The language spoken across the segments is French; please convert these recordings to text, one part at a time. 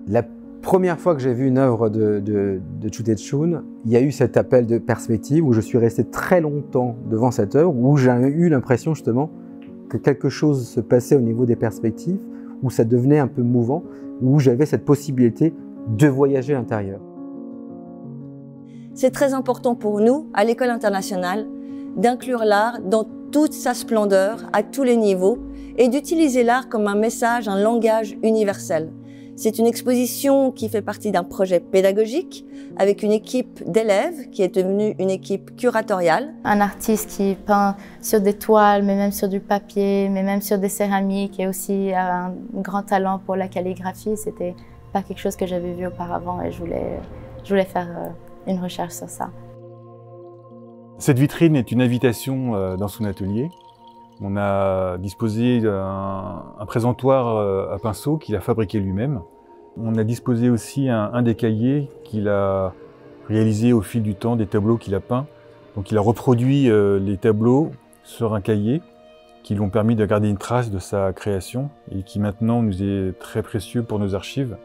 La première fois que j'ai vu une œuvre de Chu Teh-Chun, il y a eu cet appel de perspective où je suis resté très longtemps devant cette œuvre, où j'ai eu l'impression justement que quelque chose se passait au niveau des perspectives, où ça devenait un peu mouvant, où j'avais cette possibilité de voyager à l'intérieur. C'est très important pour nous, à l'École internationale, d'inclure l'art dans toute sa splendeur, à tous les niveaux, et d'utiliser l'art comme un message, un langage universel. C'est une exposition qui fait partie d'un projet pédagogique avec une équipe d'élèves qui est devenue une équipe curatoriale. Un artiste qui peint sur des toiles, mais même sur du papier, mais même sur des céramiques, et aussi un grand talent pour la calligraphie. C'était pas quelque chose que j'avais vu auparavant et je voulais faire une recherche sur ça. Cette vitrine est une invitation dans son atelier. On a disposé un présentoir à pinceau qu'il a fabriqué lui-même. On a disposé aussi un des cahiers qu'il a réalisé au fil du temps, des tableaux qu'il a peints. Donc il a reproduit les tableaux sur un cahier qui lui ont permis de garder une trace de sa création et qui maintenant nous est très précieux pour nos archives.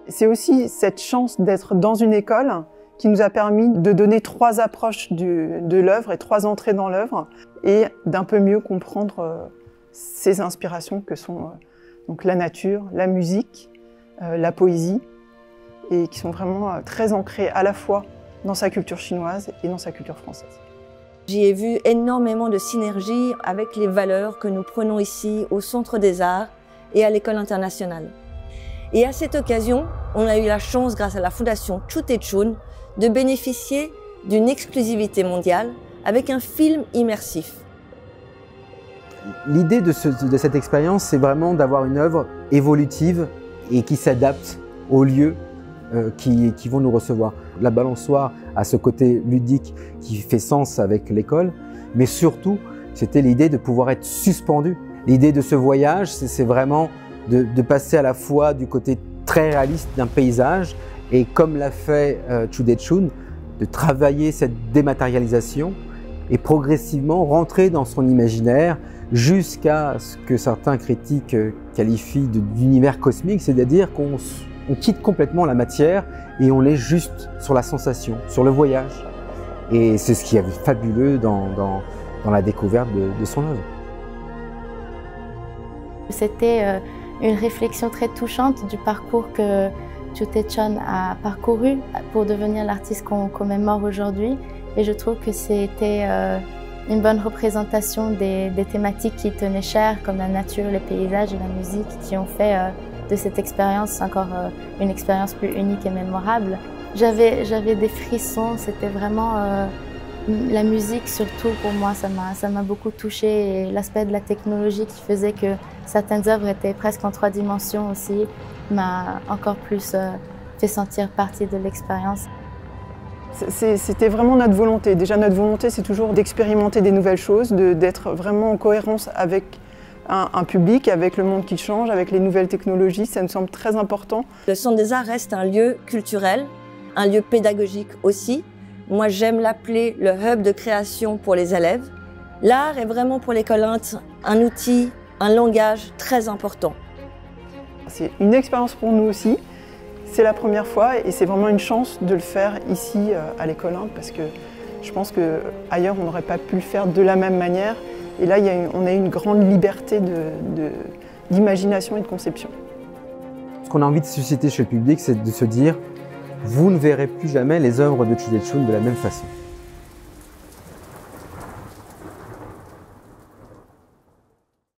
C'est aussi cette chance d'être dans une école qui nous a permis de donner 3 approches de l'œuvre et 3 entrées dans l'œuvre et d'un peu mieux comprendre ces inspirations que sont donc la nature, la musique, la poésie et qui sont vraiment très ancrées à la fois dans sa culture chinoise et dans sa culture française. J'y ai vu énormément de synergie avec les valeurs que nous prenons ici au Centre des Arts et à l'École internationale. Et à cette occasion, on a eu la chance, grâce à la Fondation Chu Teh-Chun, de bénéficier d'une exclusivité mondiale avec un film immersif. L'idée de cette expérience, c'est vraiment d'avoir une œuvre évolutive et qui s'adapte aux lieux qui vont nous recevoir. La balançoire a ce côté ludique qui fait sens avec l'école, mais surtout, c'était l'idée de pouvoir être suspendu. L'idée de ce voyage, c'est vraiment de passer à la fois du côté très réaliste d'un paysage et comme l'a fait Chu Teh-Chun, de travailler cette dématérialisation et progressivement rentrer dans son imaginaire jusqu'à ce que certains critiques qualifient d'univers cosmique, c'est-à-dire qu'on quitte complètement la matière et on est juste sur la sensation, sur le voyage. Et c'est ce qui est fabuleux dans la découverte de son œuvre. C'était une réflexion très touchante du parcours que Chu Teh-Chun a parcouru pour devenir l'artiste qu'on commémore aujourd'hui. Et je trouve que c'était une bonne représentation des thématiques qui tenaient cher, comme la nature, les paysages et la musique, qui ont fait de cette expérience encore une expérience plus unique et mémorable. J'avais des frissons, c'était vraiment la musique surtout pour moi, ça m'a beaucoup touchée, et l'aspect de la technologie qui faisait que certaines œuvres étaient presque en 3 dimensions aussi m'a encore plus fait sentir partie de l'expérience. C'était vraiment notre volonté. Déjà, notre volonté, c'est toujours d'expérimenter des nouvelles choses, d'être vraiment en cohérence avec un public, avec le monde qui change, avec les nouvelles technologies. Ça me semble très important. Le Centre des Arts reste un lieu culturel, un lieu pédagogique aussi. Moi, j'aime l'appeler le hub de création pour les élèves. L'art est vraiment pour l'école Int un outil, un langage très important. C'est une expérience pour nous aussi. C'est la première fois et c'est vraiment une chance de le faire ici à l'école Int parce que je pense qu'ailleurs on n'aurait pas pu le faire de la même manière. Et là, on a une grande liberté d'imagination et de conception. Ce qu'on a envie de susciter chez le public, c'est de se dire « Vous ne verrez plus jamais les œuvres de Chu Teh-Chun de la même façon ».